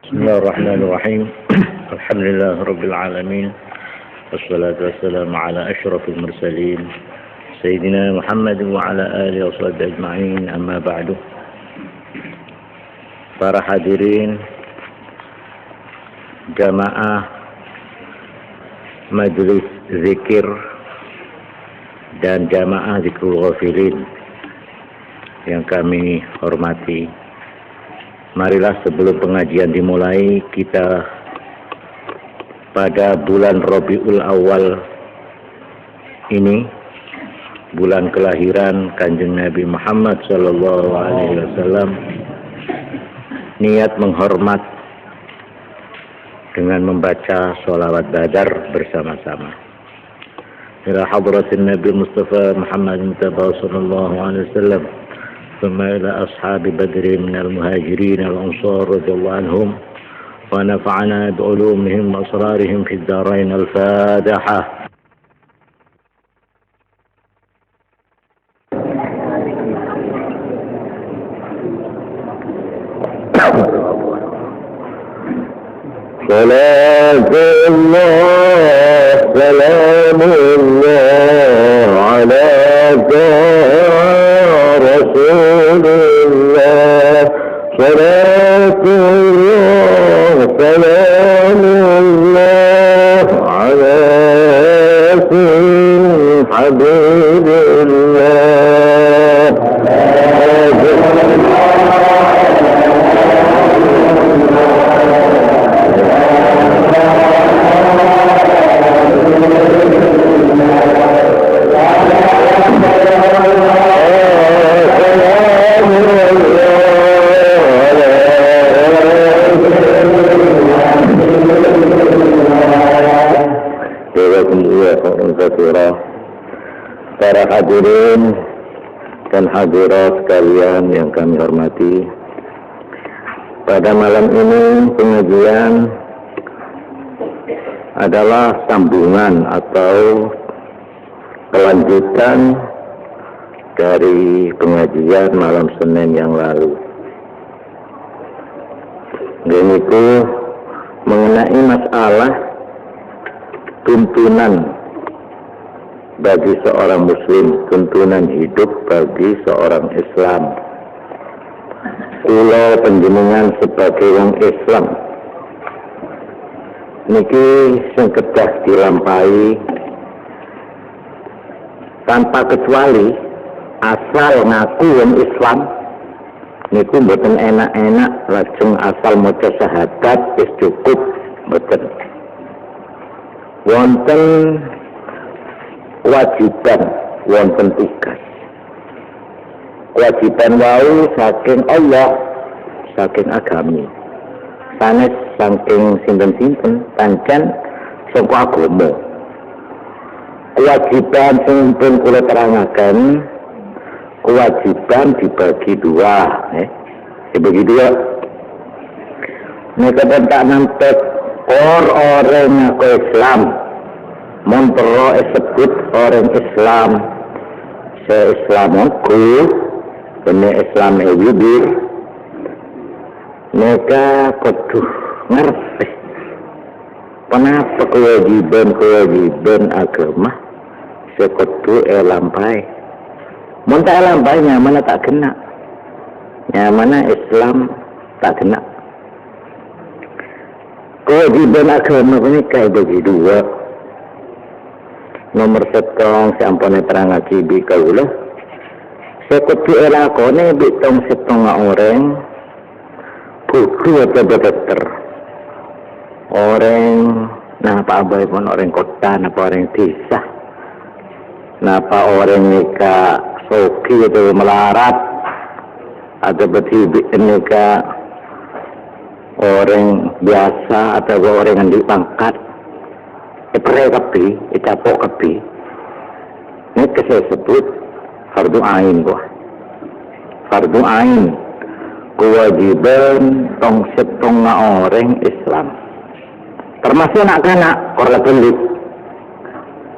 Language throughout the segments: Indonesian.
بسم الله الرحمن الرحيم الحمد لله رب العالمين والصلاة والسلام على أشرف المرسلين سيدنا محمد وعلى آله وصحبه أجمعين. أما بعد. Para hadirin jamaah majelis zikir dan jamaah zikrul ghafilin yang kami hormati, marilah sebelum pengajian dimulai, kita pada bulan Rabiul Awal ini, bulan kelahiran Kanjeng Nabi Muhammad sallallahu alaihi wasallam, niat menghormat dengan membaca sholawat badar bersama-sama. Ila hadratin Nabi Mustafa Muhammad Mustafa sallallahu alaihi wasallam, ثم إلى أصحاب بدر من المهاجرين والأنصار رضي الله عنهم ونفعنا بعلومهم وأسرارهم في الدارين. الفاتحة. صلاة الله سلام الله على رسول الله، صلاة الله سلام الله على حبيب الله. Para hadirin dan hadirat sekalian yang kami hormati, pada malam ini pengajian adalah sambungan atau kelanjutan dari pengajian malam Senin yang lalu, yaitu mengenai masalah tuntunan bagi seorang muslim, tuntunan hidup bagi seorang Islam. Kula panjenengan sebagai wong Islam niki sing kedah dilampahi tanpa kecuali, asal ngaku wong Islam niku mboten enak-enak lajeng asal maca syahadat wis cukup, mboten. Wonten kewajiban, wonten tugas. Kewajiban wau saking Allah, saking agami. Sanes saking sinten-sinten pancen saka agama. Kewajiban sing pun kula terangaken, kewajiban dibagi dua, dibagi dua. Nek tak nampak orang ngaku Islam, montero sebut orang Islam se-Islamoku, ini Islam ewibir, mereka kudu ngerti kenapa kewajiban agama sekutu elampai. Monta elampai nyamana tak kena, nyamana Islam tak kena. Kewajiban agama ini kayak bagi dua. Nomor setong sampone terangake bi kawula, sekutu elakone bi tong setengah orang kudu atau better orang napa abai pun orang kota, napa orang desa, napa orang nikah soki atau melarat atau betibi nikah orang biasa atau orang yang dipangkat, ipre kapi, icapok kapi. Ini saya sebut fardu ain gua. Fardu ain, kewajiban tong setengah orang Islam. Termasuk anak-anak orang belit.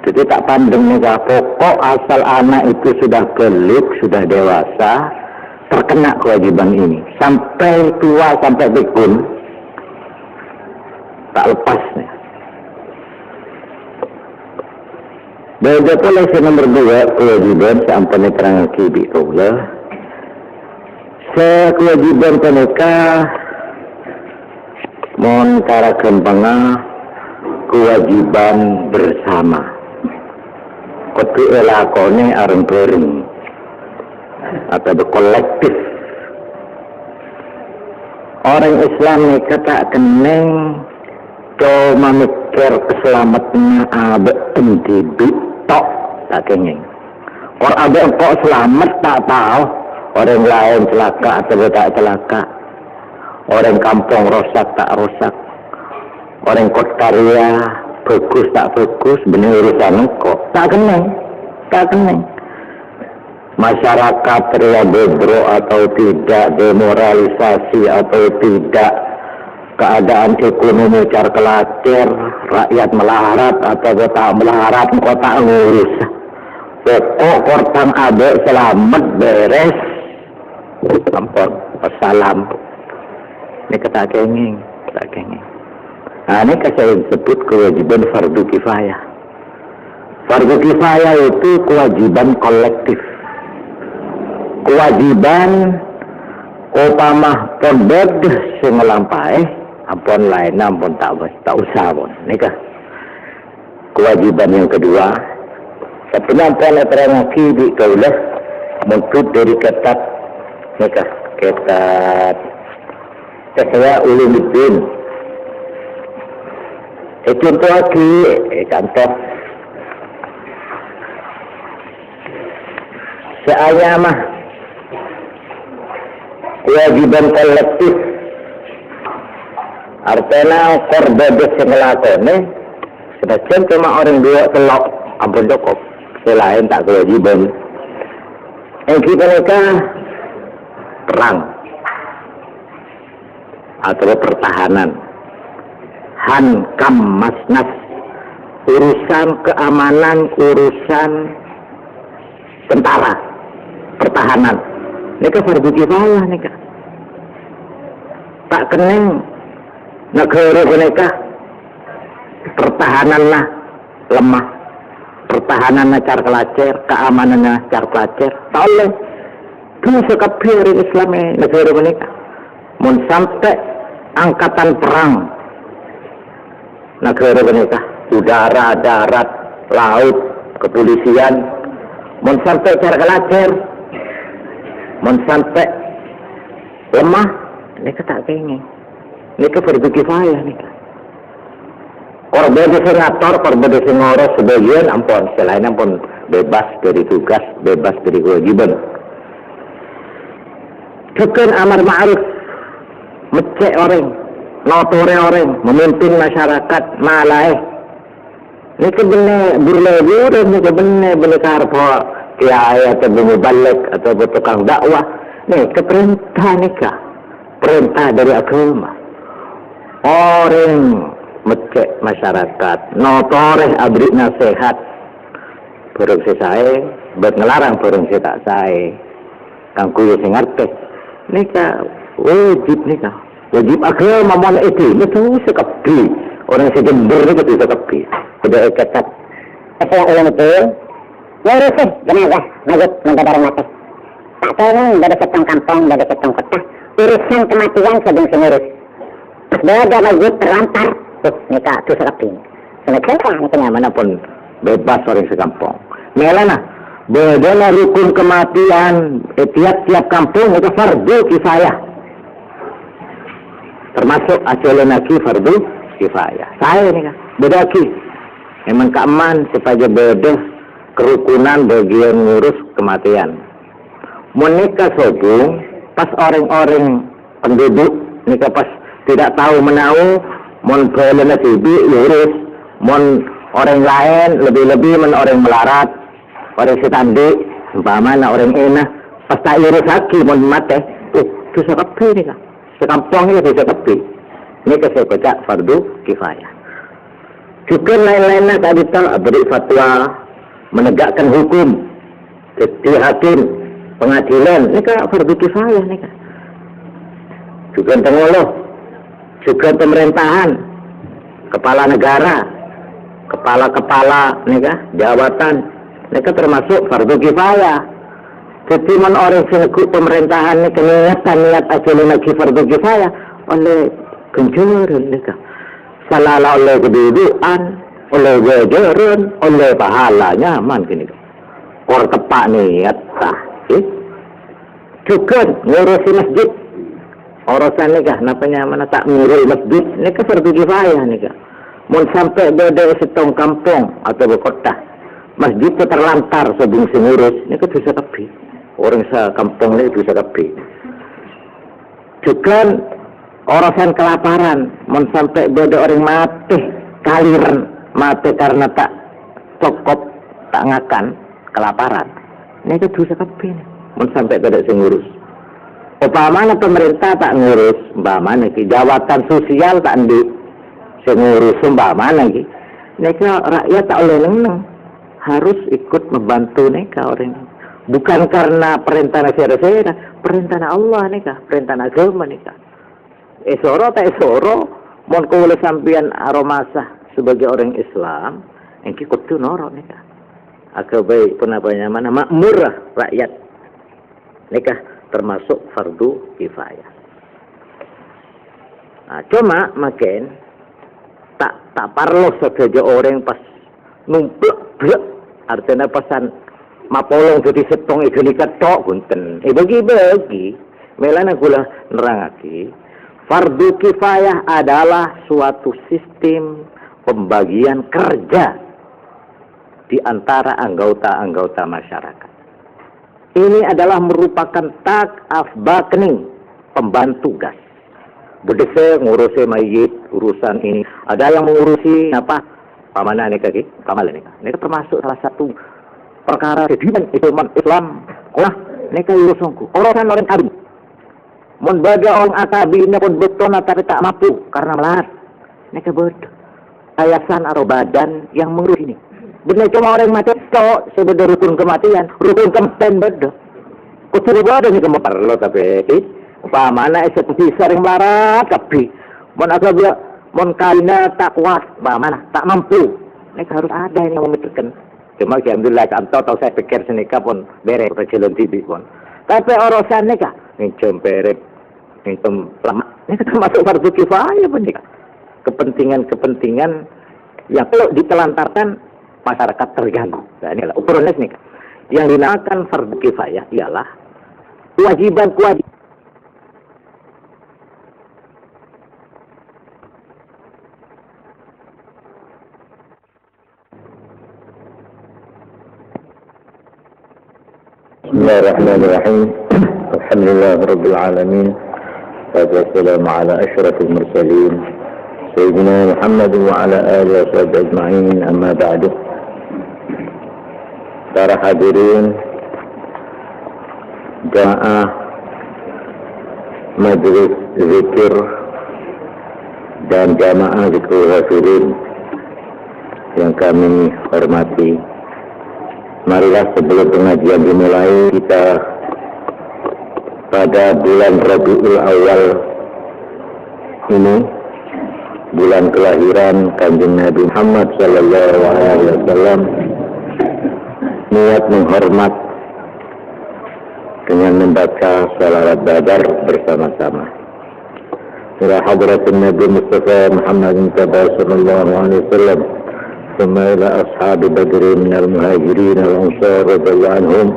Jadi tak pandang nih, pokok asal anak itu sudah belit, sudah dewasa, terkena kewajiban ini sampai tua, sampai pikun tak lepas nih. Beda pula nomor 2 kewajiban sampane terang kibi kaulah. Kewajiban penikah mon cara kempanga kewajiban bersama. Kotu elakone areng bareng atau kolektif. Orang Islam ni kata keneng do memikir keselamatannya abe endibi tok tak kengeng. Kor abe kok selamat tak tahu orang lain celaka atau tak celaka. Orang kampung rosak tak rosak. Orang kot karya bagus tak bagus bener urusan kok tak keneng. Masyarakat terlibat atau tidak, demoralisasi atau tidak, keadaan ekonomi car kelacir, rakyat melarat atau tak melarat, kota ngurus. Pokok korban abe selamat beres. Ampun, wassalam. Ini kata kenging. Nah, ini saya sebut kewajiban fardu kifayah. Fardu kifayah itu kewajiban kolektif. Kewajiban upamah pondok sing nglampahi ampun lain ampun tak usah pun nikah. Kewajiban yang kedua sebenarnya terang kibi kaulah mengikut dari ketat nikah ketat saya ulumuddin. Contoh lagi contoh seaya mah kewajiban kolektif artinya korban yang ngelakone sebagian cuma orang dua telok ampun cukup selain tak kewajiban yang kita mereka perang atau pertahanan hankam masnas urusan keamanan urusan tentara pertahanan nikah fardu kifayah nikah tak keneng negara nikah pertahanannya lemah pertahanannya car kelacir keamanannya car kelacir tak oleh bisa kabeh Islam negara nikah mun sampai angkatan perang negara nikah udara darat laut kepolisian mun sampai car kelacir mun sampai lemah nikah tak kenging nikah fardu kifayah nikah korban desa ngator korban desa ngurus sebagian ampun selain ampun bebas dari tugas bebas dari kewajiban bukan amar ma'ruf mecek orang notore orang memimpin masyarakat malai nikah bener burlebu dan nikah bener karpo kiai atau mubalik atau tukang dakwah nih keperintah nikah perintah dari agama orang mecek masyarakat notoreh abri nasihat burung saya buat ngelarang burung saya tak saya kangku sing ngerti nikah wajib agama mana itu sekapi orang sejember itu sekapi sudah ketat apa yang betul ngurus jenazah majid mendadak mati tak tolong dari setong kampung dari setong kota urusan kematian sedang ngurus beda majid terlantar nikah itu serapi selesai nikahnya manapun bebas orang sekampung melana beda rukun kematian tiap kampung itu fardu kifayah termasuk ajalan lagi fardu kifayah saya nikah beda lagi memang keaman supaya beda kerukunan bagian ngurus kematian. Menikah sobung pas orang-orang penduduk nikah pas tidak tahu menau mon balena tibi lurus mon orang lain lebih-lebih men orang melarat orang setandi umpamanya orang enak pas tak lurus lagi mon mati itu sekepi nikah sekampung ini bisa sekepi nikah saya baca fardu kifayah juga lain-lainnya tadi tak beri fatwa menegakkan hukum jadi hakim pengadilan nikah fardu kifayah nikah juga pengoloh juga pemerintahan kepala negara, kepala-kepala jabatan, mereka termasuk fardu kifayah. Jadi orang seneguk pemerintahan ini niat aja lagi fardu kifayah oleh kenjuran mereka. Salah oleh kedudukan, oleh jajaran, oleh pahala nyaman gini. Orang tepak niat tah. Juga ngurusi masjid. Urusan nikah, napanya mana tak ngurus masjid, nikah fardu kifayah nikah. Mau sampai beda setong kampung atau kota, masjid itu terlantar sebelum ngurus, nikah bisa kapi. Orang sekampung ini bisa kapi. Juga urusan kelaparan, mau sampai beda orang mati kaliran, mati karena tak cukup, tak ngakan kelaparan, nikah bisa kapi. Mau sampai beda ngurus. Upamanya pemerintah tak ngurus, umpamanya jabatan sosial tak di ngurus, umpamanya mereka rakyat tak oleh lengang, harus ikut membantu mereka orang. Bukan karena perintah negara, perintah Allah mereka, perintah agama mereka. Esoro tak esoro, mau kau boleh sampian aromasa sebagai orang Islam, yang ikut tu norok mereka. Agak baik pun apanya mana makmur rakyat mereka. Termasuk fardu kifayah. Nah, cuma makin tak parlo saja orang pas numpuk blek artinya pasan mapolong jadi setong itu diketok punten. Bagi melana gula nerangake fardu kifayah adalah suatu sistem pembagian kerja di antara anggota-anggota masyarakat. Ini adalah merupakan tak afbakning, pembantu gas. Berdesa ngurusi mayit, urusan ini. Ada yang mengurusi apa? Pamana nikah ki? Kamal nikah. Nikah termasuk salah satu perkara kediman Islam. Nah, nikah urusonku. Urusan orang kabi. Mun baga orang akabi ini pun betul tapi tak mampu karena melar. Nikah betul. Yayasan atau badan yang mengurus ini. Benar cuma orang mati tok sebagai rukun kematian, rukun kematian beda. Kucuri beda ni kamu perlu tapi mana eksekusi sering barat tapi mon agak mon kalina tak kuat, mana tak mampu. Ini harus ada yang memikirkan. Cuma alhamdulillah kantor tahu saya pikir senika pun beres jalan TV pun. Tapi urusan nikah, ni cemperet, ni lama, ni termasuk fardu kifayah pun nikah. Kepentingan yang kalau ditelantarkan masyarakat terganggu. Nah, inilah ukurannya nih. Yang dinamakan fardu kifayah ialah kewajiban. Bismillahirrahmanirrahim. Alhamdulillah rabbil alamin. Wassalamu ala asyrafil mursalin. Sayyidina Muhammad wa ala alihi wa sahbihi ajma'in. Amma ba'du. Para hadirin jamaah majelis zikir dan jamaah zikrul ghafirin yang kami hormati, marilah sebelum pengajian dimulai kita pada bulan Rabiul Awal ini, bulan kelahiran Kanjeng Nabi Muhammad sallallahu alaihi wasallam, niat menghormat dengan membaca salawat badar bersama-sama. Ila hadratin Nabi Mustafa Muhammad sallallahu alaihi wasallam, thumma ila ashabi Badr min al-muhajirin wal-ansar radhiyallahu anhum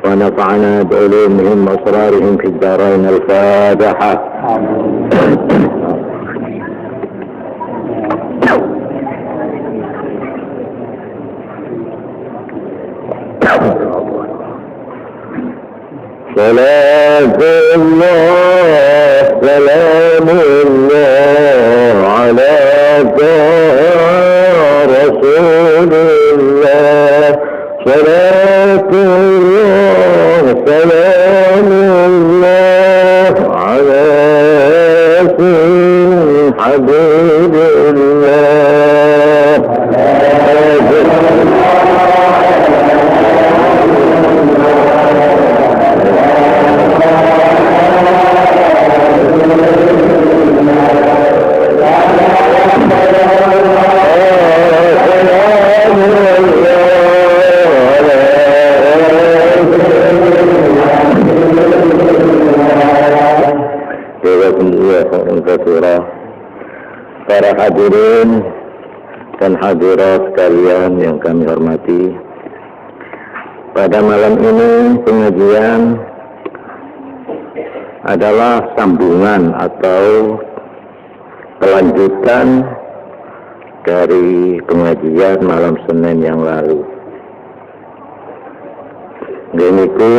wa nafa'ana bi ulumihim wa asrarihim fi ad-darain al-Fatiha. صلاة الله سلام الله على رسول الله صلاة الله سلام الله على حبيب الله akhirah. Para hadirin dan hadirat sekalian yang kami hormati, pada malam ini pengajian adalah sambungan atau kelanjutan dari pengajian malam Senin yang lalu. Dan itu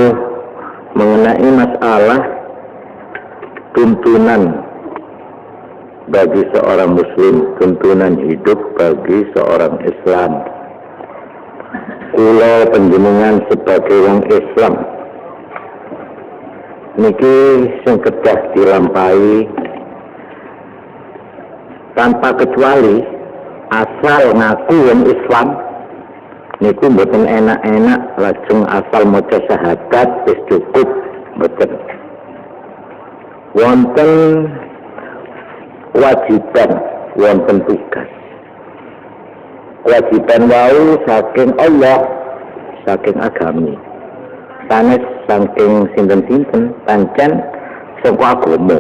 mengenai masalah tuntunan bagi seorang muslim, tuntunan hidup bagi seorang Islam. Kula panjenengan sebagai wong Islam niki sing kedah dilampahi tanpa kecuali, asal ngaku wong Islam niku mboten enak-enak lajeng asal maca syahadat wis cukup, mboten. Wonten kewajiban, wonten tugas. Kewajiban wau saking Allah, saking agami. Sanes saking sinten-sinten pancen saka agama.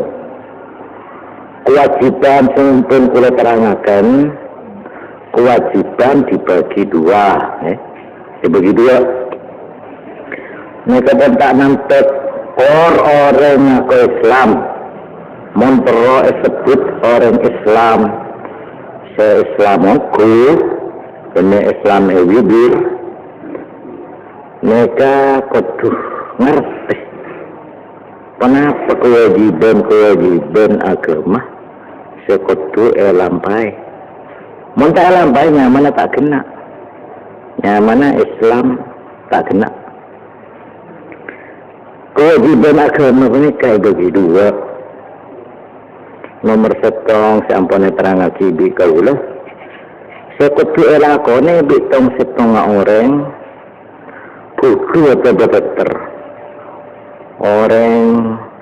Kewajiban sing pun kula terangaken, kewajiban dibagi dua, dibagi dua. Nek tak nampak orang ngaku Islam, montero sebut orang Islam, se-Islamoku, ini Islam ewibi, mereka kudu ngerti kenapa kewajiban agama sekutu lampai. Muntah lampai nyamana tak kena, nyamana Islam tak kena. Kewajiban agama ini kayak bagi dua. Nomor setong sampone terangake bi kaula. Sekutu elakone bitong setong orang kudu atau beter. Orang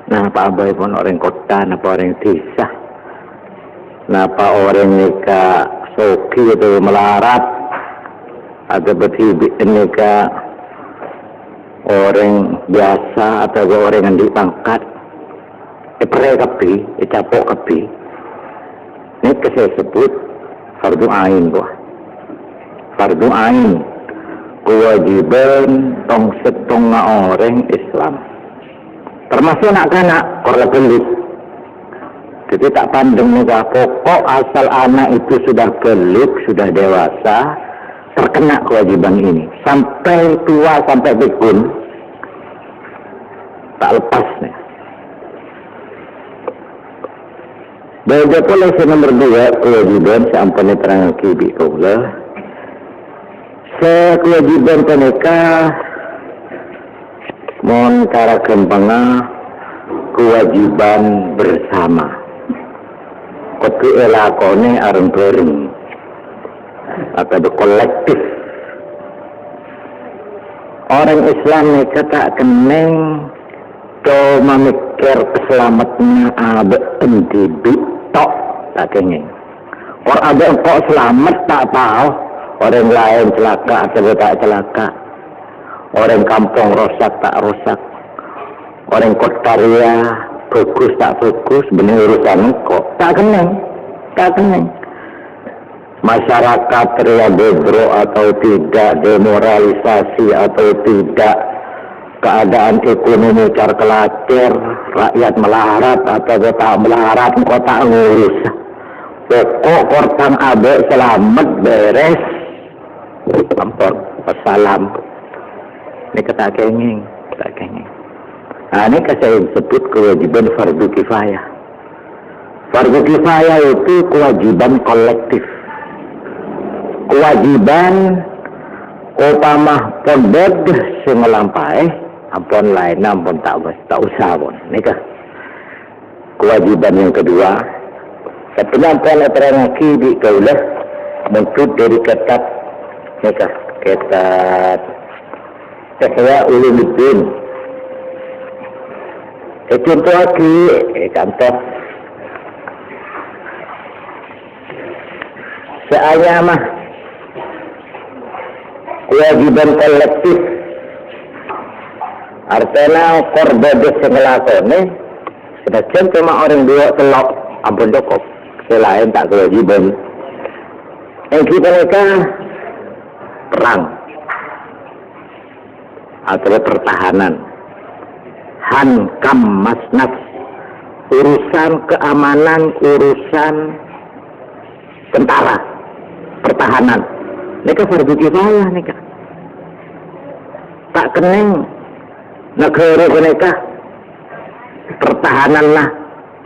napa abai pun orang kota, napa orang desa, napa orang nikah soki atau melarat, atau bertibi nikah orang biasa atau orang yang dipangkat, pere kapi, capok kapi. Ini saya sebut fardu ain, buah. Fardu ain, kewajiban tong setengah orang Islam. Termasuk anak-anak korla gelut. Jadi tak pandang nikah pokok asal anak itu sudah gelut, sudah dewasa, terkena kewajiban ini. Sampai tua, sampai pikun, tak lepas nih. Beda pula nomor dua kewajiban sampane terang kibi kaulah. Kewajiban penikah mon cara kempanga kewajiban bersama. Kudu elakone areng bareng atau kolektif. Orang Islam mereka tak keneng kau memikir keselamatannya ada individu tok tak keneng. Orang ada kok selamat tak tahu orang lain celaka atau tak celaka. Orang kampung rosak tak rosak. Orang kota ria bagus tak bagus, benar urusan kok tak keneng, tak keneng. Masyarakat ria bedro atau tidak, demoralisasi atau tidak, keadaan ekonomi terkelacir, rakyat melarat atau tak melarat, kok tak ngurus. Pokok kortang abe selamat beres, ampun, wassalam. Ini kata kenging, tak kenging. Nah, ini saya sebut kewajiban fardu kifayah. Fardu kifayah itu kewajiban kolektif. Kewajiban upamah pondok sing nglampahi ampun lain ampun tak usah pun. Nika kewajiban yang kedua. Penyampaian lagi di kaulah menuntut dari ketat nika ketat Ihya Ulumuddin. Contoh lagi, contoh seaya mah kewajiban kolektif artinya korban sing nglakone senajan cuma orang dua telok ampun cukup. Selain tak kewajiban. Yang mereka perang atau pertahanan. Hankam masnaf, urusan keamanan, urusan tentara, pertahanan. Mereka fardu kifayah mereka. Tak keneng negara mereka pertahananlah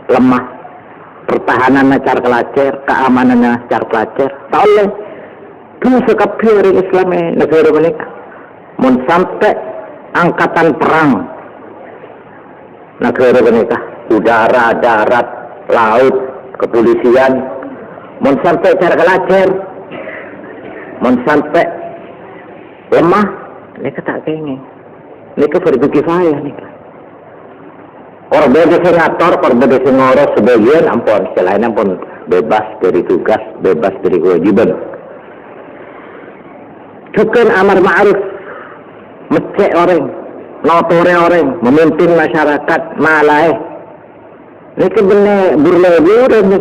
lemah, pertahanannya car kelacer, keamanannya car kelacer. Tak boleh. Itu sekali orang Islam negara mereka. Mun sampai angkatan perang negara mereka, udara, darat, laut, kepolisian, mun sampai car kelacer, mun sampai lemah, mereka tak kengeng. Mereka fardu kifayah mereka. Korban desa ngator, korban desa ngurus sebagian ampun, selain ampun bebas dari tugas, bebas dari kewajiban. Bukan amar ma'ruf, mecek orang, notore orang, memimpin masyarakat, malah ini benar burle-burle, ini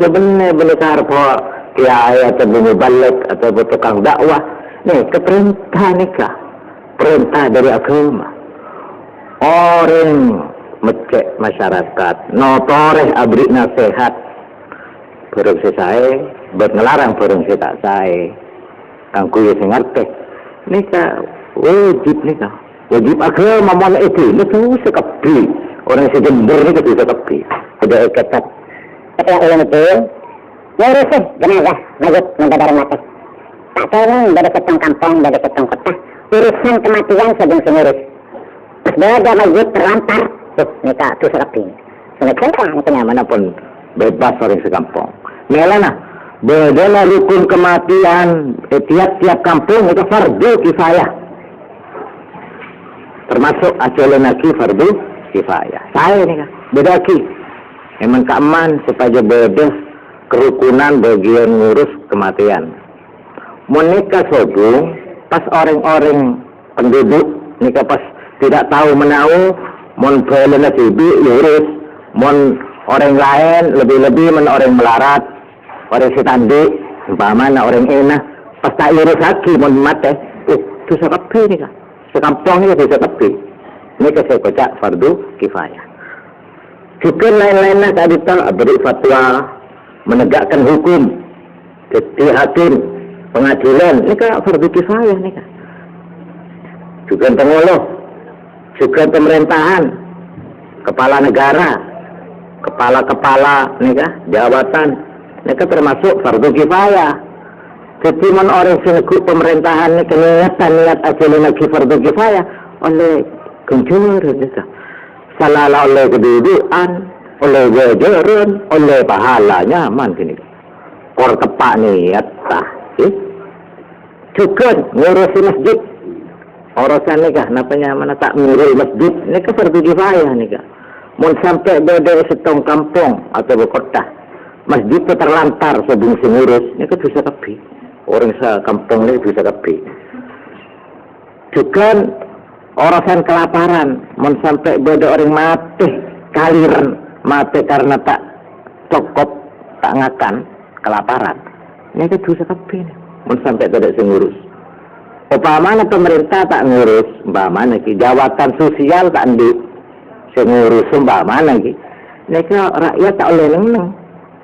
benar karpo kiai atau mubalik atau tukang dakwah. Ini keperintah nikah, perintah dari agama. Orang mecek masyarakat, notore abri nasihat, burung saya, bernelarang burung saya tak saya, tangku ya ngerti. Nikah wajib nikah, wajib agama mana itu sekapi orang sejember nikah itu sekapi. Ada ikatan. Ketika ulun itu ngurus jenazah mayit mendadak mati. Tak kenging dari ketong kampung, dari ketong kota, urusan kematian sedang ngurus. Beda mayit terlantar, nikah itu sekapi. Sebenarnya nikahnya manapun bebas orang sekampung. Melana. Bagaimana rukun kematian tiap-tiap kampung itu fardu kifayah. Termasuk aculan lagi fardu kifayah. Saya ini kan beda lagi. Emang keaman supaya beda kerukunan bagian ngurus kematian. Menikah sobung pas orang-orang penduduk nikah pas tidak tahu menau, mon belen sibi urus, mon orang lain lebih-lebih men orang melarat. Orang setandi, umpamanya orang enak, pas tak urus lagi, mau mati, itu sekapi ni kan, sekampung ni itu sekapi. Ini saya kocak fardu kifayah. Juga lain-lainnya tadi tak beri fatwa, menegakkan hukum, jadi hakim, pengadilan, ini kan fardu kifayah ni kan. Juga penguluh, juga pemerintahan, kepala negara, kepala-kepala ni kan, jabatan. Mereka termasuk fardu kifayah. Jadi orang seneguk pemerintahan ini kenyataan niat asalnya lagi fardu kifayah oleh kencur, salah oleh kedudukan, oleh jajaran, oleh pahalanya aman gini. Kor tepak niat tah. Juga ngurusi masjid. Urusan nikah, napanya mana tak ngurus masjid, ini fardu kifayah nikah. Mun sampai beda setong kampung atau kota. Masjid itu terlantar sebelum ngurus, ini kan bisa kapi. Orang sekampung ini bisa kapi. Juga urusan kelaparan, mau sampai beda orang mati, kaliran mati karena tak cukup, tak ngakan, kelaparan. Ini kan bisa kapi. Mau sampai beda ngurus. Upamanya pemerintah tak ngurus, umpamanya jawatan sosial tak nduk, ngurus umpamanya lagi. Ini kan rakyat tak oleh neng.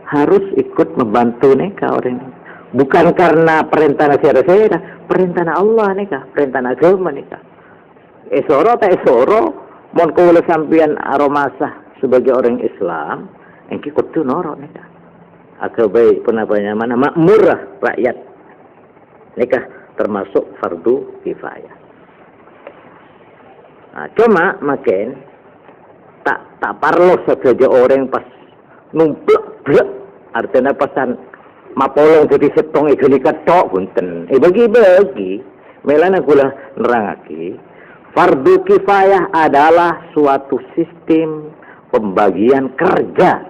Harus ikut membantu mereka orang ini. Bukan karena perintah nasir-nasir, perintah Allah mereka, perintah agama mereka. Esoro tak esoro, mon kula sampian aromasah sebagai orang Islam, yang ikut tu noro mereka. Agak baik penapanya mana makmur rakyat. Mereka termasuk fardu kifayah. Nah, cuma makin tak perlu saja orang pas numpuk blek. Artinya pasan mapolong jadi setong ikelikat tok punten. Bagi melana kula nerangake fardu kifayah adalah suatu sistem pembagian kerja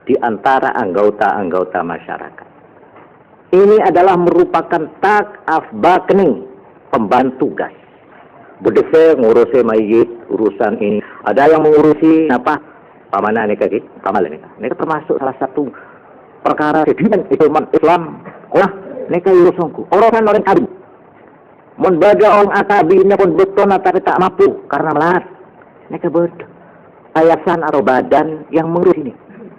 di antara anggota-anggota masyarakat. Ini adalah merupakan tak afbakning pembantu tugas. Budese ngurusi mayit urusan ini. Ada yang mengurusi apa? Pamana nikah ki, pamal nikah. Nikah termasuk salah satu perkara kediman Islam. Wah, nikah urusanku. Orang kawin. Mun baga orang atabinya pun betul tapi tak mampu karena melat. Nikah bodoh. Ayasan atau badan yang mengurus ini.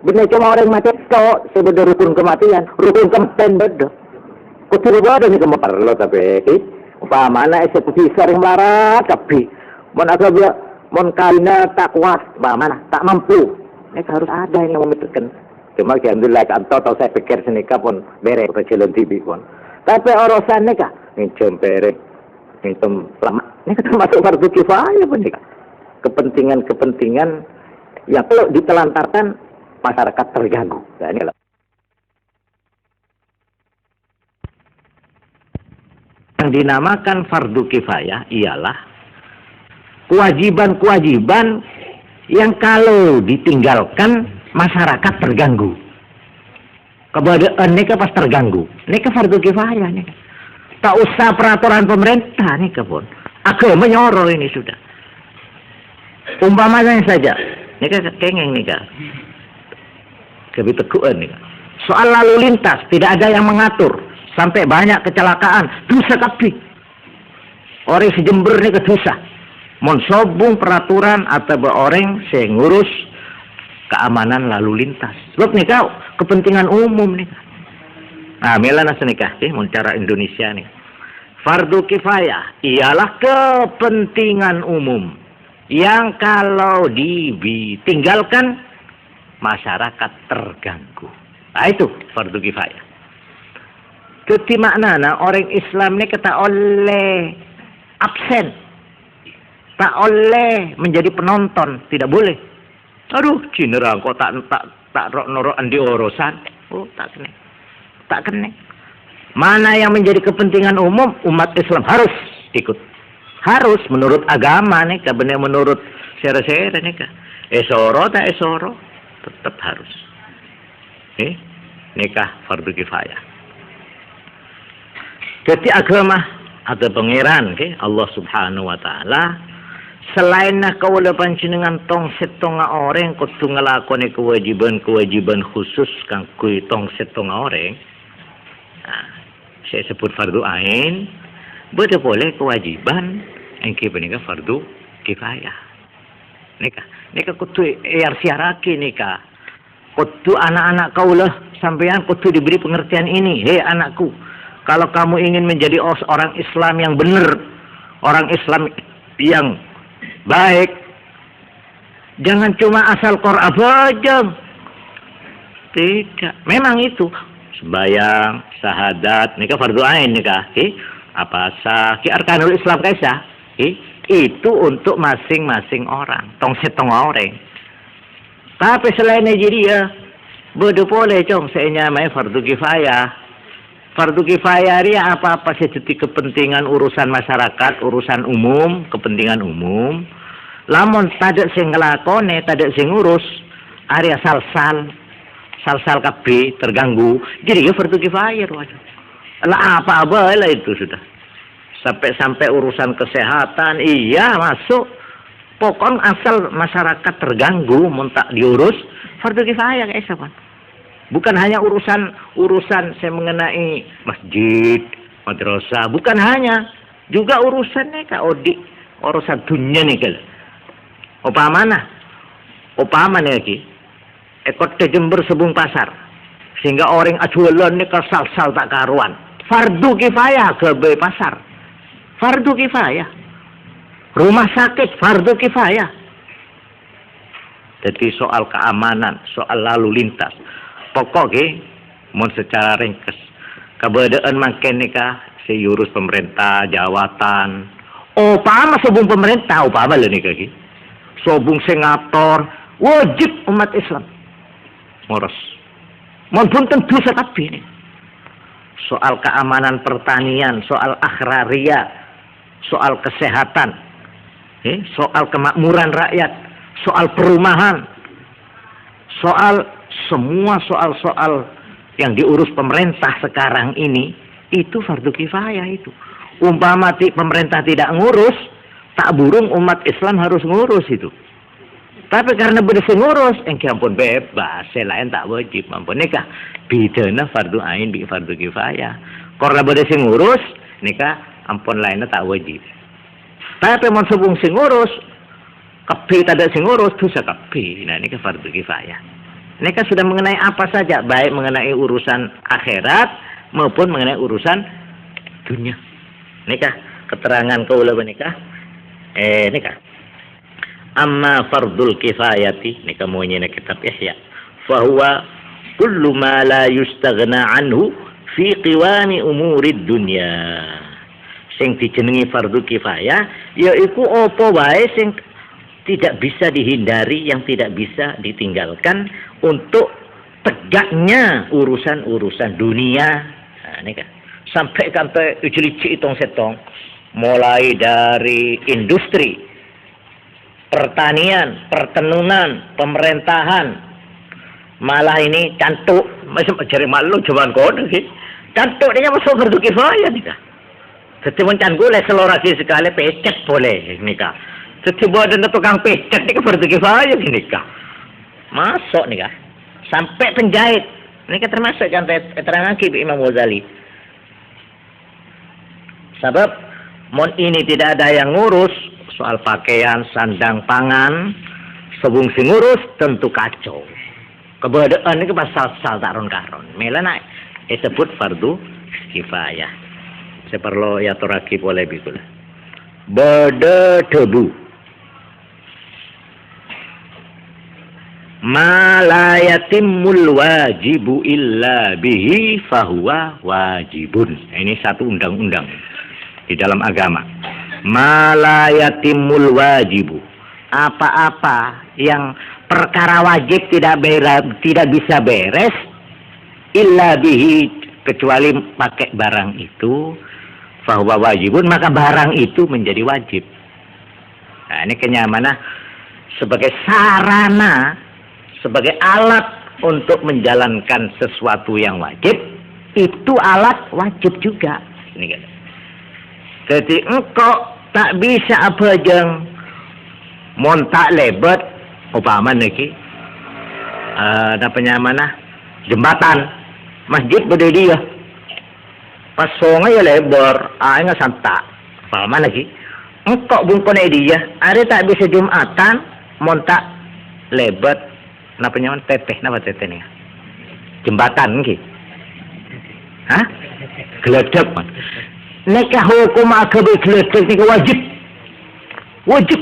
Benar cuma orang mati tok sebenarnya rukun kematian, rukun kematian bodoh. Kudu bodoh ni kamu perlu tapi upamana eksekusi sering melarat tapi mun agak mun kalina tak kuat, mana tak mampu. Mereka harus ada yang memikirkan. Cuma alhamdulillah kantor atau saya pikir senika pun beres kecilan TV pun. Tapi urusan nikah, ngincem beres, ngincem lama. Ini termasuk fardu kifayah pun nikah. Kepentingan yang kalau ditelantarkan masyarakat terganggu. Nah, ini lah. Yang dinamakan fardu kifayah ialah kewajiban-kewajiban yang kalau ditinggalkan masyarakat terganggu. Keberadaan nikah pas terganggu. Nikah fardu kifayah nikah. Tak usah peraturan pemerintah nikah pun. Agama menyorot ini sudah. Umpamanya saja. Nikah kengeng nikah. Kebetulan nikah. Soal lalu lintas tidak ada yang mengatur. Sampai banyak kecelakaan. Dosa kabeh. Orang sejember nikah dosa. Mensobung peraturan atau orang yang ngurus keamanan lalu lintas. Sebab nikah kepentingan umum nih. Nah, milana senikah mau cara Indonesia nih. Fardu kifayah ialah kepentingan umum yang kalau ditinggalkan masyarakat terganggu. Nah, itu fardu kifayah. Keti maknana orang Islam ini kata oleh absen. Tak oleh menjadi penonton, tidak boleh. Aduh, cinerang kok tak norokan di urusan. Oh, tak kena. Mana yang menjadi kepentingan umum, umat Islam harus ikut. Harus menurut agama nih, benar menurut sere-sere nih. Esoro tak esoro, tetap harus. Nikah fardu kifayah. Ketika agama atau pangeran, Allah Subhanahu wa taala selain kaula panjenengan tong setonga orang kudu ngelakoni kewajiban khusus kang kuwi tong setonga orang. Nah, saya sebut fardu ain, boleh kewajiban engke punika fardu kifayah. Nikah kudu siarake nikah. Kudu anak-anak kaula sampean kudu diberi pengertian ini. Hei anakku, kalau kamu ingin menjadi orang Islam yang benar, orang Islam yang baik, jangan cuma asal Quran saja. Tidak, memang itu sembahyang, syahadat, nikah fardu ain nikah. Apa sah arkanul Islam kaisa? Itu untuk masing-masing orang, tong orang. Tapi selain Nigeria, boleh cong saya main fardu kifayah. Fardu kifayah dia apa-apa seperti kepentingan urusan masyarakat, urusan umum, kepentingan umum. Lamun tadak sing ngelakone, tadak sing ngurus, area salsal kabeh terganggu. Jadi ya fardu kifayah waduh. Lah apa lah itu sudah. Sampai urusan kesehatan, iya masuk. Pokok asal masyarakat terganggu, muntak diurus, fardu kifayah guys apa? Bukan hanya urusan saya mengenai masjid, madrasah, bukan hanya juga urusannya urusan dunia nih kalau. Upamanya lagi, ekor Jember sebung pasar, sehingga orang ajualan nih sal tak karuan. Fardu kifayah ke pasar, fardu kifayah. Rumah sakit fardu kifayah. Jadi soal keamanan, soal lalu lintas. Pokoknya, mau secara ringkas, keberadaan makin nikah, seurus pemerintah, jawatan. Upama sobung pemerintah, upama lah nikah ki. Sobung sengator, wajib umat Islam. Ngurus. Mau pun tentu setapi ini. Soal keamanan pertanian, soal agraria, soal kesehatan, soal kemakmuran rakyat, soal perumahan, soal semua soal-soal yang diurus pemerintah sekarang ini itu fardu kifayah itu. Umpama pemerintah tidak ngurus, tak burung umat Islam harus ngurus itu. Tapi karena beda sing ngurus, engke ampun bebas, selain tak wajib ampun nikah. Bidana fardu ain bi fardu kifayah. Karena beda sing ngurus, nikah ampun lainnya tak wajib. Tapi mon subung sing ngurus, kabeh tidak sing ngurus dosa kabeh. Nah nikah fardu kifayah. Nikah sudah mengenai apa saja, baik mengenai urusan akhirat maupun mengenai urusan dunia. Nikah keterangan kaula nikah. Nikah. Amma fardul kifayati, nikah muanya kitab Ihya. Fahuwa kullu ma la yustaghna anhu fi qiwami umurid dunya. Sing dijenengi fardu kifayah yaiku apa wae sing tidak bisa dihindari, yang tidak bisa ditinggalkan untuk tegaknya urusan-urusan dunia. Nah, nikah. Sampai ujuli itong setong, mulai dari industri, pertanian, pertenunan, pemerintahan, malah ini cantuk, macam cari malu cobaan kode sih. Cantuk dia masuk fardu kifayah nikah. Setiap canggul selorasi sekali pecet boleh nikah. Setiap ada tukang pecet nikah fardu kifayah nikah. Masuk nikah. Sampai penjahit nikah termasuk kan keterangan Imam Ghazali. Sebab mon ini tidak ada yang ngurus soal pakaian, sandang, pangan, sebung sing ngurus tentu kacau. Keberadaan ini pasal taron karon. Melana disebut fardu kifayah. Seperlo ya toraki boleh bikul. Bada debu. Ma la yatimul wajibu illa bihi fahuwa wajibun. Ini satu undang-undang di dalam agama. Ma la yatimul wajibu. Apa-apa yang perkara wajib tidak bisa beres illa bihi, kecuali pakai barang itu, fahuwa wajibun, maka barang itu menjadi wajib. Nah, ini kenyamanan sebagai sarana, sebagai alat untuk menjalankan sesuatu yang wajib, itu alat wajib juga. Ini kan. Jadi engkau tak bisa apa jeng montak lebat umpama niki mana jembatan masjid berdiri ya pas songa ya lebar nggak santak umpama lagi engkau bungkone dia ada tak bisa jumatan montak lebat nyaman teteh napa teteh nih jembatan niki hah geledek man. Nikah hukum agama geledek niku wajib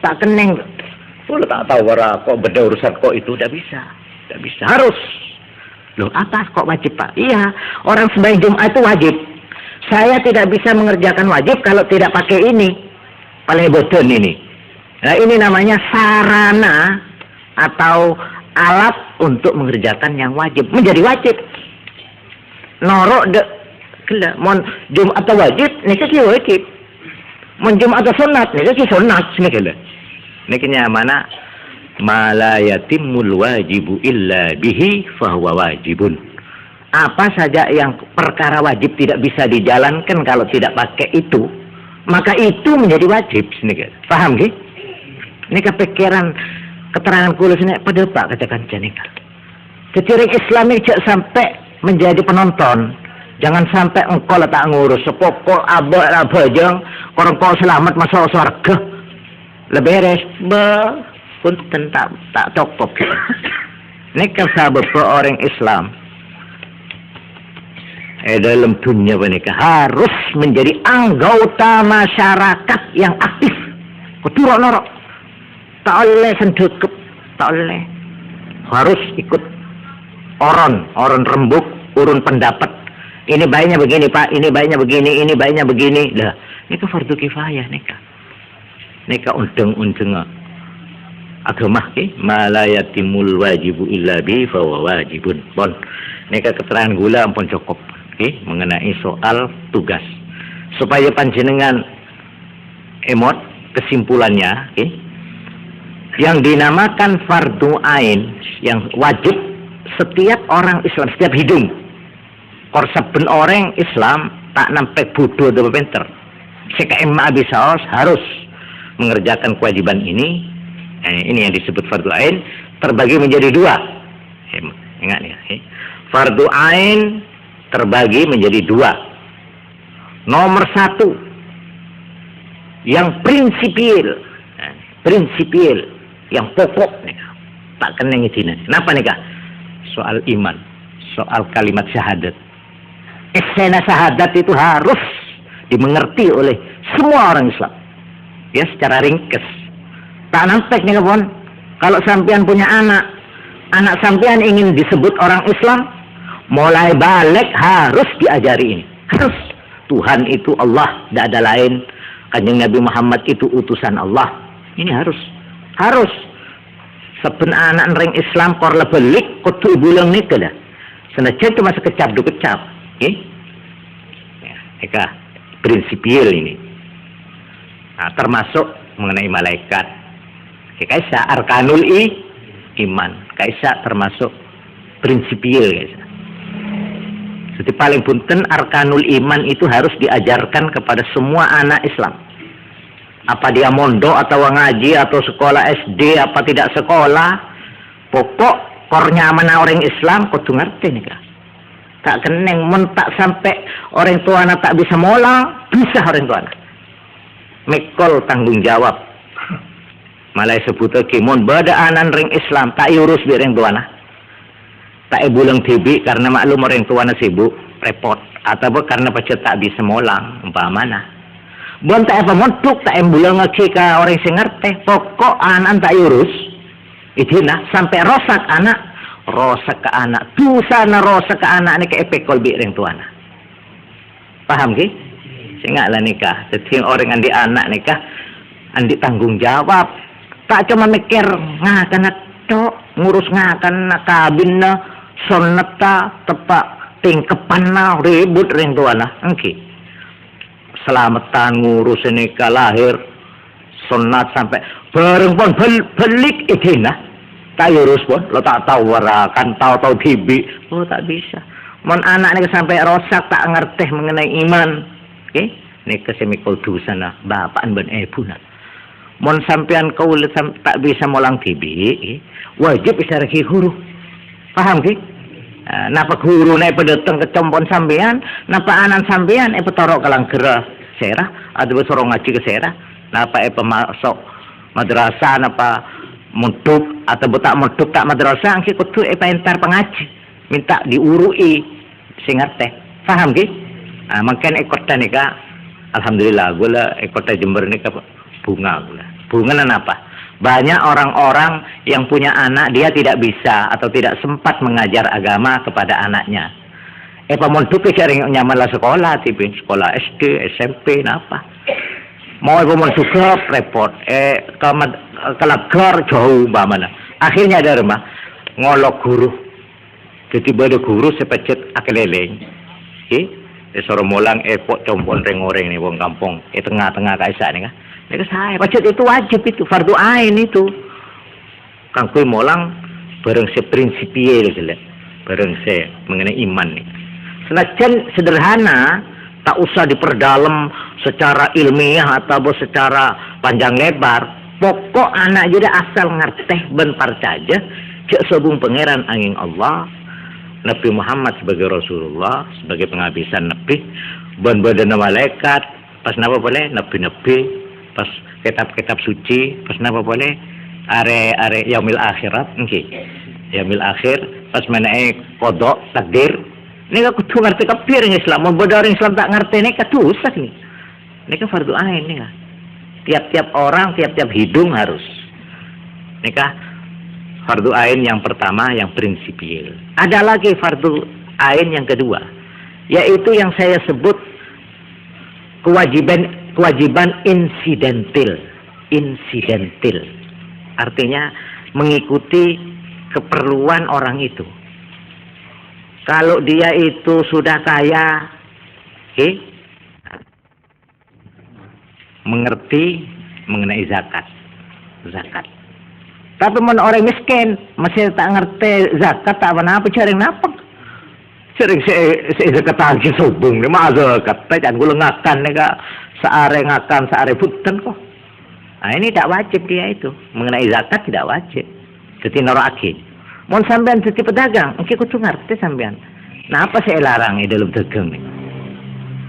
tak keneng. Kalau tak tahu kok beda urusan kok itu tidak bisa harus. Loh apa kok wajib Pak? Iya, orang sembahyang Jumat itu wajib. Saya tidak bisa mengerjakan wajib kalau tidak pakai ini, paling bodoh ini. Nah ini namanya sarana atau alat untuk mengerjakan yang wajib, menjadi wajib. Norok de gila, mon Jumat atau wajib, nikah ki wajib. Mon Jumat atau sunat, nikah ki sunat, sini gila. Nikahnya mana? Ma la yatimul wajibu illa bihi fahuwa wajibun. Apa saja yang perkara wajib tidak bisa dijalankan kalau tidak pakai itu, maka itu menjadi wajib. Sini gila. Paham ki? Ini kepikiran keterangan kula sini pada Pak katakan janika. Jadi orang Islam ini jangan sampai menjadi penonton. Jangan sampai engkau tak ngurus sepokok abang orang kau selamat masuk surga. Leberes pun tak tokpok. Ini sabab orang Islam dalam dunia menikah harus menjadi anggota masyarakat yang aktif. Keturok norok. Tak oleh sendekep, tak oleh. Harus ikut orang rembuk, urun pendapat. Ini baiknya begini Pak, ini baiknya begini, ini baiknya begini. Lah, itu fardu kifayah nikah. Nikah undang-undang agama ki, ma la yatimul wajibu illa bi fa wajibun. Bon, nikah keterangan gula ampun cukup. Mengenai soal tugas. Supaya panjenengan emot kesimpulannya, yang dinamakan fardu ain yang wajib setiap orang Islam, setiap hidung. Saben orang Islam tak nampak bodoh atau pinter. Sekaim ma'abisaos harus mengerjakan kewajiban ini Ini yang disebut fardu ain terbagi menjadi dua. Ingat ya. Fardu ain terbagi menjadi dua. Nomor satu, yang prinsipil, yang pokok, tak kena ngidina. Kenapa nih kak? Soal iman, soal kalimat syahadat. Esena syahadat itu harus dimengerti oleh semua orang Islam. Ya, secara ringkes. Tak nantek nih kawan. Kalau sampean punya anak sampean ingin disebut orang Islam, mulai balik harus diajari ini. Harus. Tuhan itu Allah, tidak ada lain. Kanjeng Nabi Muhammad itu utusan Allah. Ini harus. Seben anak ring Islam kor lebelik kudu bulang nika dah. Senajan cuma sekecap dua kecap. Ya, prinsipil ini. Nah, termasuk mengenai malaikat. Kaisa arkanul iman. Kaisa termasuk prinsipil kaisa. Jadi paling punten arkanul iman itu harus diajarkan kepada semua anak Islam. Apa dia mondok atau ngaji atau sekolah SD apa tidak sekolah, pokok kornya mana orang Islam kudu ngerti nih kak. Tak keneng mentak sampai orang tua anak tak bisa molang, bisa orang tua anak. Mekol tanggung jawab. Malah sebut mon bada anan ring Islam tak urus bi orang tua anak. Tak bulang tibi karena maklum orang tua anak sibuk repot atau karena pacet tak bisa molang umpamana. Bon tak apa montuk tak bulang ngaki ke orang sing ngerti pokok anak tak urus. Itina sampai rosak ke anak dosa na rosak ke anak ni ke epekol bi orang tua anak. Paham ki? Singaklah nikah. Jadi orang andi anak nikah andi tanggung jawab. Tak cuma mikir ngakan tok ngurus ngakan kabin na soneta tepak tingkepan na ribut ring tua na engki selamatan ngurus nikah lahir sunat sampai bareng pun belik idina tak urus pun lo tak tahu warakan tahu tibi lo tak bisa mon anak nikah sampai rosak tak ngerti mengenai iman nikah semikol dosa na bapak dan ibu na mon sampean kau tak bisa molang tibi wajib isaraki huru paham ki? Napa guru naik pedeteng kecompon sampean, napa anan sampean petorok kalang gerah serah, ada besorong ngaji ke serah, napa masuk madrasah, napa muduk atau betak muduk tak madrasah, angki kudu entar pengaji, minta diurui, singat teh, paham ki? Makan ekor nikah, alhamdulillah, gula ekor Jember nikah bunga gula, bunga apa? Banyak orang-orang yang punya anak dia tidak bisa atau tidak sempat mengajar agama kepada anaknya. Pemondok sering nyamanlah sekolah, tipe sekolah SD, SMP, apa? Mau pemondok repot, kelagar jauh mana? Akhirnya ada rumah ngolok guru. Jadi pada guru sepecet akeleleng. Disuruh molang epok compon reng-oreng nih wong kampung. Tengah-tengah kaisa nih kan. Mereka saya, pacet itu wajib itu, fardu ain itu. Kang kui molang bareng seprinsipil gitu, bareng se mengenai iman nih. Senajan sederhana, tak usah diperdalam secara ilmiah atau secara panjang lebar. Pokok anak jadi asal ngerteh bentar saja, cek sobung pangeran angin Allah, Nabi Muhammad sebagai Rasulullah, sebagai penghabisan Nabi, ban badan malaikat, pas napa boleh Nabi-Nabi. Pas kitab-kitab suci, pas napa boleh are yaumil akhirat, engki. Yaumil akhir, pas menaik kodok takdir. Ini ka kudu ngerti kabeh Islam, mun bodho Islam tak ngerti ini dosa nih. Ini ka fardu ain nih. Tiap-tiap orang, tiap-tiap hidung harus. Ini ka fardu ain yang pertama yang prinsipil. Ada lagi fardu ain yang kedua, yaitu yang saya sebut kewajiban insidentil. Artinya mengikuti keperluan orang itu. Kalau dia itu sudah kaya, mengerti mengenai zakat. Tapi mun orang miskin masih tak ngerti zakat tak apa-apa cari napa. Sering saya ketahuan subung ni mah zakat. Jangan gula ngakan ni ka saare ngakan saare putan kok. Nah, ini tidak wajib dia itu. Mengenai zakat tidak wajib. Jadi norake. Mun sampean jadi pedagang, engke kudu ngerti sampean. Nah, apa sih larang di dalam dagang nih?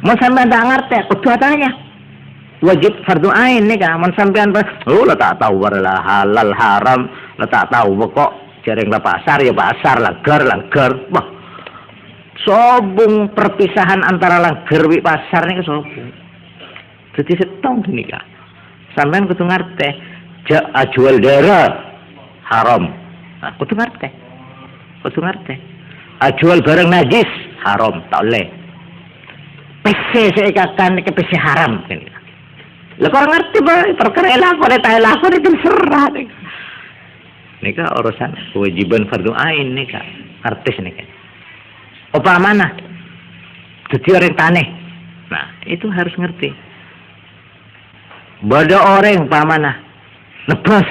Mun sampean tak ngerti, kudu tanya. Wajib fardu ain nih kan. Mun sampean lah tak tahu lah halal haram, lah tak tahu kok jarang lah pasar ya pasar, langgar. Wah. Sobung perpisahan antara langgar wi pasar nih sobung. Jadi setong nih kan. Sampean kudu ngerti. Jual darah haram. Nah, kudu ngerti. Jual barang najis haram, tak boleh. PC saya katakan ke PC haram. Lah kok ngerti ba perkara lakon eta lakon itu serah. Nika urusan kewajiban fardu ain nika. Artis nika. Apa mana? Jadi orang taneh. Nah, itu harus ngerti. Bada orang pamana nebas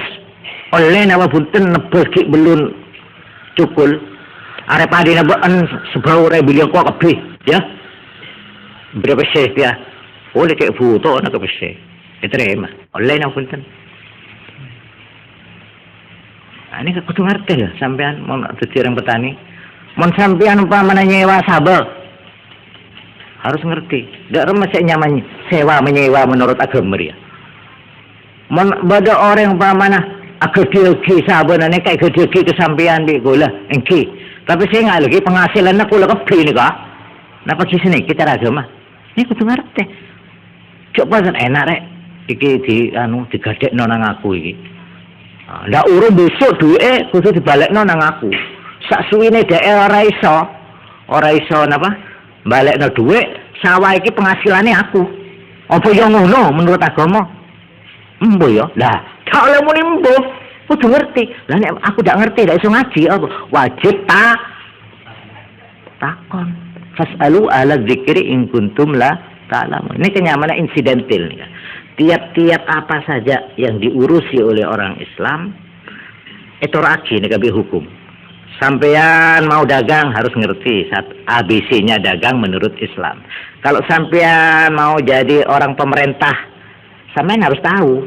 oleh nawa bunten nebas ki belun cukul arep adi nebaan sebau rebelio kok kebih ya berapa sih dia oleh kayak foto nak kebih diterima oleh nawa bunten. Nah, ini kudu ngerti ya sampean mau jadi orang petani mau sampean pamana nyewa sabel harus ngerti tidak masih nyaman sewa menyewa menurut agama ya. Bada orang pamana agedegi sabenane kayak gedegi kesampean di gula engki. Tapi saya nggak lagi penghasilan aku lah kebih nih kak. Napa kisah kita agama? Ini kudu ngerti. Coba kan enak rek. Iki digadek nang aku iki. Ndak urung besok duwe kudu dibalik nang aku. Sak suwine dhek ora iso napa? Balekno duwe sawah iki penghasilane aku. Apa yo ngono menurut agama? Embo ya, lah kalau mau embo, kudu ngerti. Lah aku tidak ngerti, tidak iso ngaji, apa wajib takon. Fasalu ala dzikri in kuntum la ta'lamun. Ini kenyamanan insidental nih. Tiap-tiap apa saja yang diurusi oleh orang Islam itu raki nih kabeh hukum. Sampean mau dagang harus ngerti ABC-nya dagang menurut Islam. Kalau sampean mau jadi orang pemerintah sampean harus tahu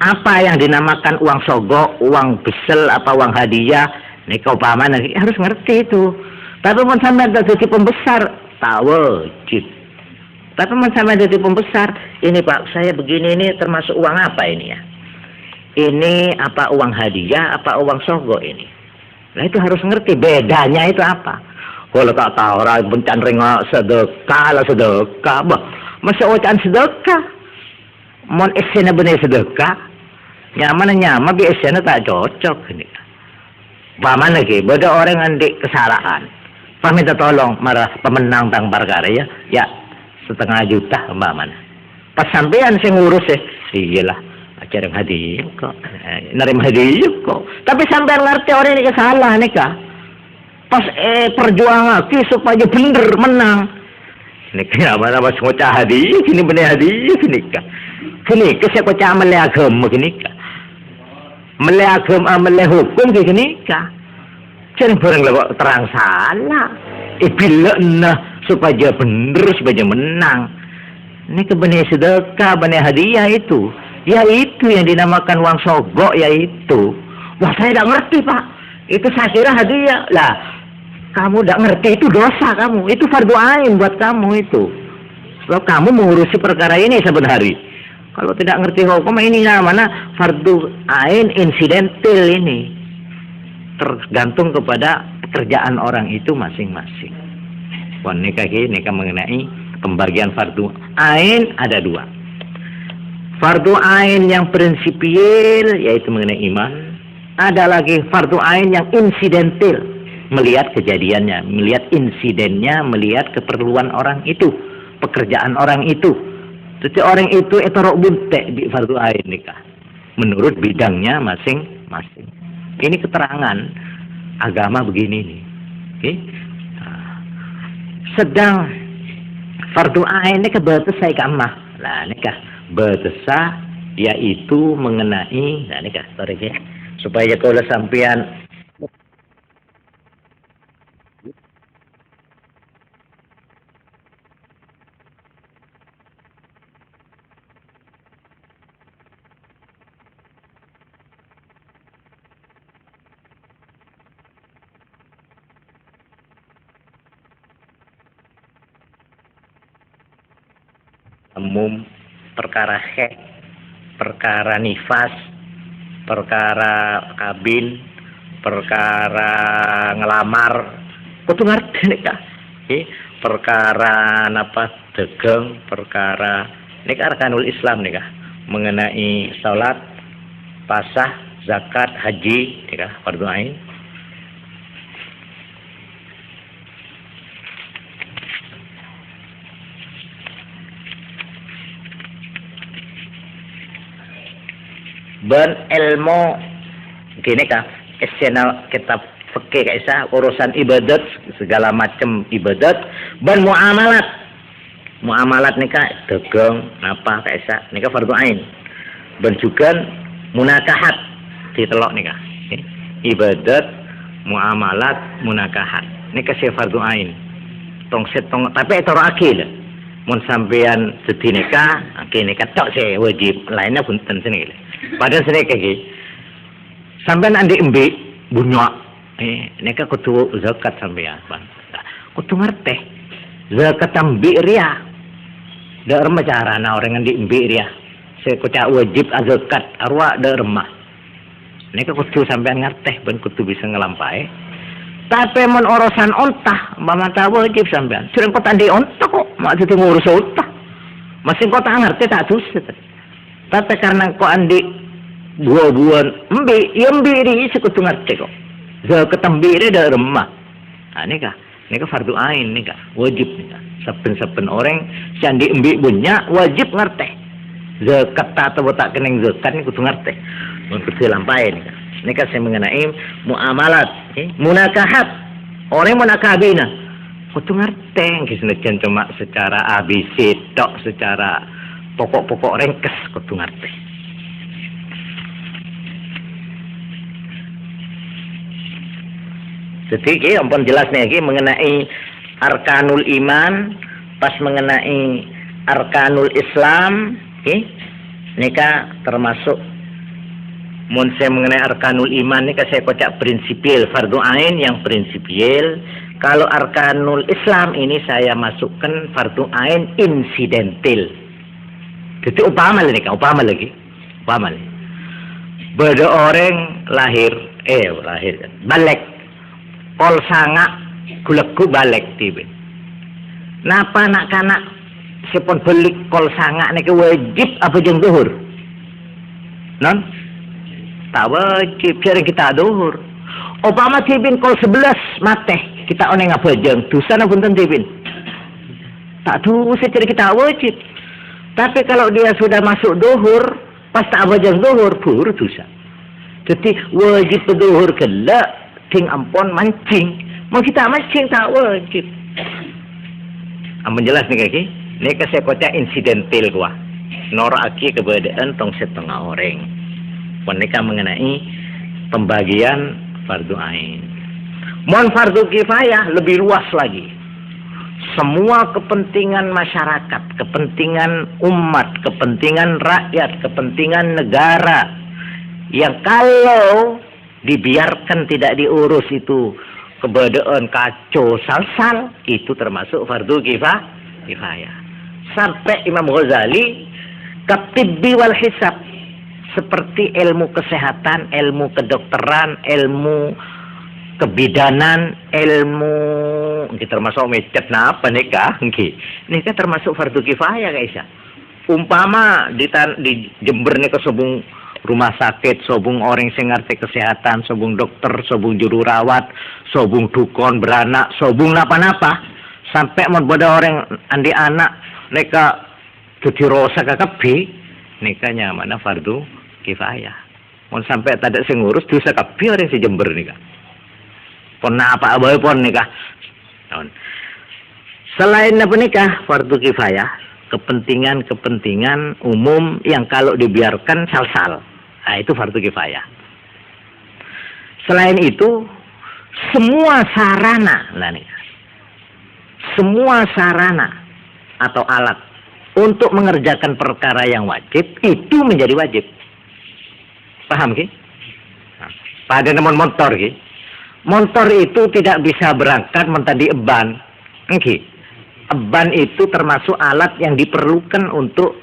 apa yang dinamakan uang sogok, uang besel, apa uang hadiah. Nih kau paman harus ngerti itu. Tapi mau sampean jadi pembesar, tahu wajib. Tapi mau sampean jadi pembesar, ini Pak, saya begini ini termasuk uang apa ini ya? Ini apa uang hadiah, apa uang sogok ini? Nah itu harus ngerti bedanya itu apa. Kalau tak tahu orang bencan ringa sedekah lah sedekah, bah masa wacan sedekah. Mon esena bener sedekah nyaman bi esena tak cocok ini. Paman lagi beda orang ngandik kesalahan minta tolong marah pemenang tang perkara ya 1,5 juta paman pas sampean sing ngurus iyalah acara hadiah kok nerima hadiah kok tapi sampean ngerti orang ini salah nih kak pas perjuangan supaya bener menang ini kenapa pas ngocah hadiah gini bener hadiah gini kak gini kesek kocah amel agama gini kak amel agama amel hukum gini kak jangan bareng kok terang salah bila supaya bener supaya menang ini kebenih sedekah benih hadiah itu ya itu yang dinamakan uang sogok ya itu wah saya tidak ngerti pak itu saya kira hadiah lah kamu tidak ngerti itu dosa kamu itu fardu ain buat kamu itu kalau kamu mengurusi perkara ini sebenarnya kalau tidak ngerti hukum ini namanya fardu ain insidental ini tergantung kepada pekerjaan orang itu masing-masing. Nikah mengenai pembagian fardu ain ada 2. Fardu ain yang prinsipial yaitu mengenai iman. Ada lagi fardu ain yang insidental melihat kejadiannya, melihat insidennya, melihat keperluan orang itu, pekerjaan orang itu. Jadi orang itu etorok bunte di fardu ain nikah menurut bidangnya masing-masing. Ini keterangan agama begini nih. Okay? Sedang fardu ain ini kebatasa ikamah. Lah nikah batasa yaitu mengenai nah nikah supaya kalau sampean temum, perkara hek, perkara nifas, perkara kabin, perkara ngelamar, kudu ngerti nika. Perkara napa dagang, perkara nika arkanul Islam nika mengenai salat, pasah, zakat, haji nika fardhu ain. Ben ilmu gini kah esena kitab fikih kaisa urusan ibadat segala macam ibadat ben muamalat nika dagang napa kaisa nika fardhu ain ben juga munakahat ditelok nika ibadat muamalat munakahat nika si fardhu ain tong tapi itu akil mun sampean sedhi nikah nikah tok sih wajib lainnya punten sini padahal sini kayak sampean andi embi bunyak nikah kudu zakat sampean bang kudu ngerti zakat ambi ria dak remah carana orang andi embi ria saya kucak wajib zakat arwah dak remah nikah kudu sampean ngerti ben kudu bisa ngelampai tapi mun urusan ontah mata wajib sampean sering kok andi ontah kok mak itu ngurus ontah masih kok tak ngerti tak susah tapi karena kok andi buah-buahan embi ini sekutu ngerti kok zakat embi ini dari remah nah nikah fardhu ain nikah wajib nikah saben-saben orang sandi embi punya wajib ngerti zakat atau tak keneng zakat ini kudu ngerti kudu lampai nikah saya mengenai muamalat munakahat orang munakabina kudu ngerti senajan cuma secara ABC tok secara pokok-pokok ringkes kudu ngerti jadi ampun jelas nih mengenai arkanul iman pas mengenai arkanul Islam nika termasuk mun saya mengenai arkanul iman nika saya kocak prinsipil fardhu ain yang prinsipil kalau arkanul Islam ini saya masukkan fardhu ain insidental jadi upama lagi beda orang lahir kan balik kol sanga gulegu balik tibe napa nak kanak sipun belik kol sanga niki wajib apa jeung zuhur non tak wajib sering kita zuhur upama tibin kol 11 mateh kita oneng apa jeung dosa punten tibin tak dosa ciri kita wajib tapi kalau dia sudah masuk zuhur pas tak apa jeung zuhur buru dosa jadi wajib zuhur gelak ting ampun mancing mau kita mancing tak wajib ampun jelas nih kaki ini saya kocak insidental gua noraki keberadaan tong setengah orang menikah mengenai pembagian fardhu ain mon fardhu kifayah lebih luas lagi semua kepentingan masyarakat kepentingan umat kepentingan rakyat kepentingan negara yang kalau dibiarkan tidak diurus itu keberadaan kacau salsal itu termasuk fardhu kifayah sampai Imam Ghazali katibbi wal hisab seperti ilmu kesehatan ilmu kedokteran ilmu kebidanan ilmu termasuk mecet napa nikah nikah termasuk fardhu kifayah guys ya umpama di Jember nih ke sobung rumah sakit, sobung orang sing ngerti kesehatan, sobung dokter, sobung juru rawat, sobung dukun beranak, sobung napa-napa, sampai membuat orang andi anak, mereka jadi rosa kekebi, nikahnya mana fardhu kifayah. Mau sampai tidak sing ngurus dosa kebi orang si Jember nikah. Pon apa abai pon nikah. Selain apa nikah fardhu kifayah, kepentingan umum yang kalau dibiarkan salsal. Nah, itu fardhu kifayah. Selain itu, semua sarana atau alat untuk mengerjakan perkara yang wajib itu menjadi wajib. Paham ki? Pada namun motor ki. Motor itu tidak bisa berangkat mentadi eban. Ki. ban itu termasuk alat yang diperlukan untuk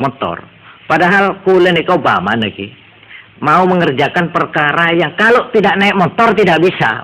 motor. Padahal kula nika umpama niki mau mengerjakan perkara yang kalau tidak naik motor tidak bisa.